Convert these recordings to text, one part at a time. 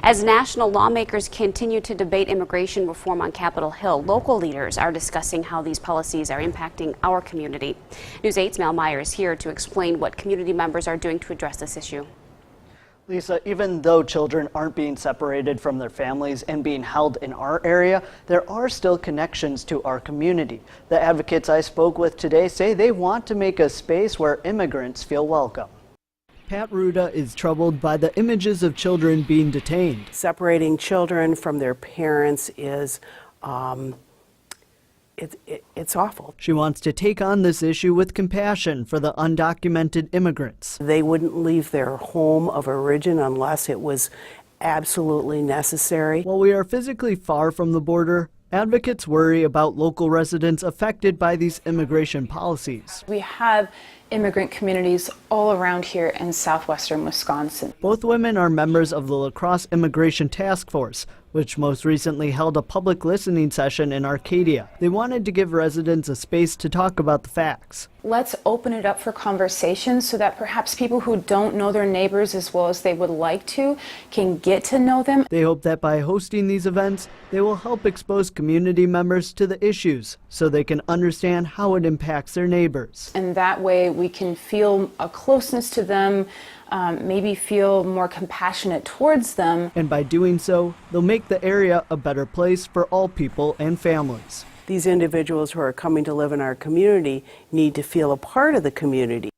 As national lawmakers continue to debate immigration reform on Capitol Hill, local leaders are discussing how these policies are impacting our community. News 8's Mel Meyer is here to explain what community members are doing to address this issue. Lisa, even though children aren't being separated from their families and being held in our area, there are still connections to our community. The advocates I spoke with today say they want to make a space where immigrants feel welcome. Pat Ruda is troubled by the images of children being detained. Separating children from their parents is it's awful. She wants to take on this issue with compassion for the undocumented immigrants. They wouldn't leave their home of origin unless it was absolutely necessary. While we are physically far from the border, advocates worry about local residents affected by these immigration policies. We have immigrant communities all around here in southwestern Wisconsin. Both women are members of the La Crosse Immigration Task Force, which most recently held a public listening session in Arcadia. They wanted to give residents a space to talk about the facts. Let's open it up for conversation so that perhaps people who don't know their neighbors as well as they would like to can get to know them. They hope that by hosting these events, they will help expose community members to the issues so they can understand how it impacts their neighbors. And that way we can feel a closeness to them, maybe feel more compassionate towards them. And by doing so, they'll make the area a better place for all people and families. These individuals who are coming to live in our community need to feel a part of the community.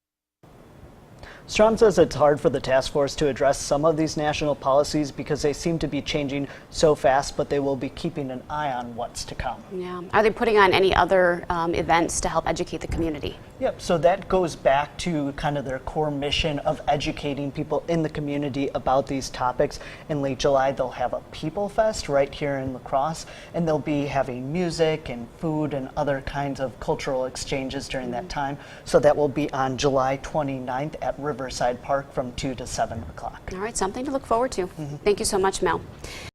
Strom says it's hard for the task force to address some of these national policies because they seem to be changing so fast, but they will be keeping an eye on what's to come. Yeah. Are they putting on any other events to help educate the community? Yep, so that goes back to kind of their core mission of educating people in the community about these topics. In late July, they'll have a People Fest right here in La Crosse, and they'll be having music and food and other kinds of cultural exchanges during that time. So that will be on July 29th at Riverside Park from 2 to 7 o'clock. All right, something to look forward to. Thank you so much, Mel.